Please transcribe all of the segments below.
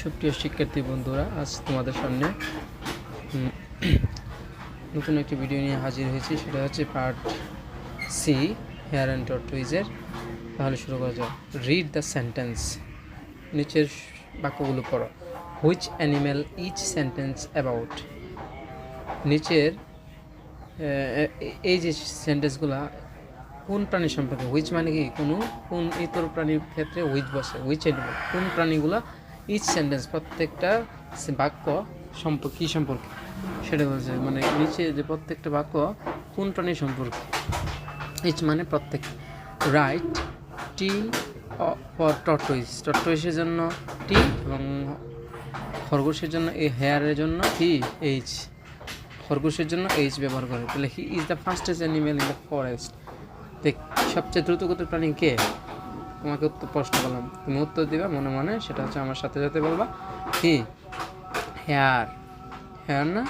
সুপ্রিয় শিক্ষার্থী বন্ধুরা, আজ তোমাদের সামনে নতুন একটি ভিডিও নিয়ে হাজির হয়েছি। সেটা হচ্ছে পার্ট সি, হেয়ার অ্যান্ড টর্টয়েজের। তাহলে শুরু করা যাক। Read the sentence. নিচের বাক্যগুলো পড়ো। Which animal each sentence about. নিচের এই যে সেন্টেন্সগুলা কোন প্রাণী সম্পর্কে। হুইচ মানে কি কোন ইতর প্রাণীর ক্ষেত্রে হুইচ বসে। হুইচ অ্যানিম্যাল কোন প্রাণীগুলো, ইচ সেন্টেন্স প্রত্যেকটা বাক্য কী সম্পর্কে সেটা বলছে। মানে নিচে যে প্রত্যেকটা বাক্য কোন প্রাণী সম্পর্কে। ইচ মানে প্রত্যেক। Write T for টর্টয়েজ। টর্টয়েজের জন্য টি এবং খরগোশের জন্য হেয়ারের জন্য কি এইচ। খরগোশের জন্য এইচ ব্যবহার করে। তাহলে he is the fastest animal in the forest. দেখ, সবচেয়ে দ্রুতগতির প্রাণী কে? তোমাকে প্রশ্ন করলাম, তুমি উত্তর দিবা মনে মনে। সেটা হচ্ছে আমার সাথে সাথে বলবা কি হেয়ার। হেয়ার না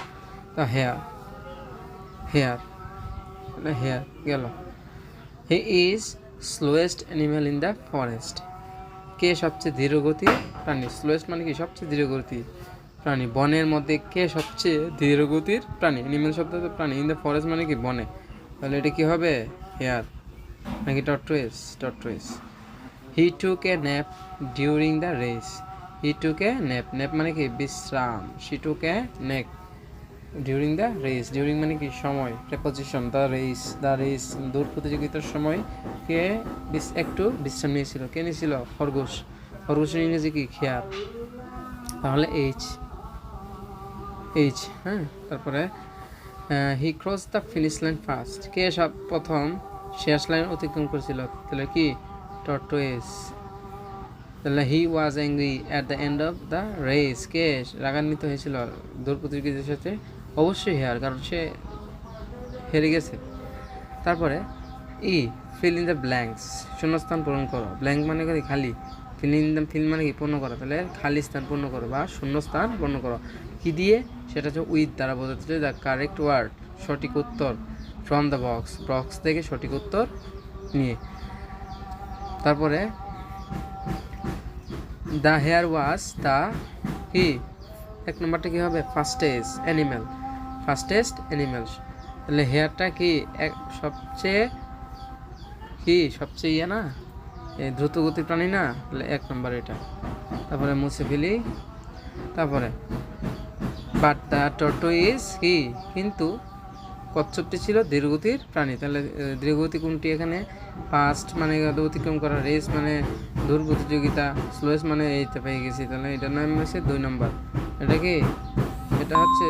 তো হেয়ার হেয়ার গেল। He is slowest animal in the forest. কে সবচেয়ে ধীরগতির প্রাণী? স্লোয়েস্ট মানে কি সবচেয়ে ধীরগতির প্রাণী। বনের মধ্যে কে সবচেয়ে ধীরগতির প্রাণী? অ্যানিম্যাল শব্দ তো প্রাণী। ইন দ্য ফরেস্ট মানে কি বনে। তাহলে এটা কি হবে? হেয়ার নাকি টর্টয়েজ। হি টুক a nap during the race. He took a nap মানে কি বিশ্রাম। She took a nap during the race. During মানে কি সময়, প্রেপোজিশন। দ্য রেস দৌড় প্রতিযোগিতার সময় কে একটু বিশ্রাম নিয়েছিল। কে নিয়েছিল? খরগোশের ইংরেজি কি? হেয়ার। তাহলে এইচ। হ্যাঁ, তারপরে he cross the finish line first. কে সব প্রথম শেষ লাইন অতিক্রম করেছিল? তাহলে কি? টর্টয়েজ। তাহলে he was angry at the end of the race. কে রাগান্বিত হয়েছিল দৌড় প্রতিযোগিতার সাথে? অবশ্যই হেয়ার, কারণ সে হেরে গেছে। তারপরে ফিল ইন দ্য ব্ল্যাঙ্কস। শূন্যস্থান পূরণ করো। ব্ল্যাঙ্ক মানে কি? খালি। ফিল মানে কি? পূর্ণ করা। তাহলে খালি স্থান পূর্ণ করো বা শূন্যস্থান পূর্ণ করো। কি দিয়ে? সেটা হচ্ছে উইথ দ্বারা বোঝাতে দ্য কারেক্ট ওয়ার্ড, সঠিক উত্তর। ফ্রম দ্য বক্স থেকে সঠিক উত্তর নিয়ে। তারপরে দ্য হেয়ার ওয়াজ দ্য কি? এক নম্বরটা কি হবে? Fastest animal. তাহলে হেয়ারটা কি সবচেয়ে না দ্রুতগতির প্রাণী না? তাহলে এক নম্বর এটা। তারপরে মুছে ফেলি। তারপরে বাট দ্য টর্টয়েজ কি? কিন্তু কচ্ছপটি ছিল ধীরগতির প্রাণী। তাহলে ধীরগতি কোনটি এখানে? ফাস্ট মানে অতিক্রম করা, রেস মানে দৌড় প্রতিযোগিতা, স্লোয়েস্ট মানে এইটা পেয়ে গেছি। তাহলে এটার নাম হচ্ছে 2 নম্বর। এটা কি? এটা হচ্ছে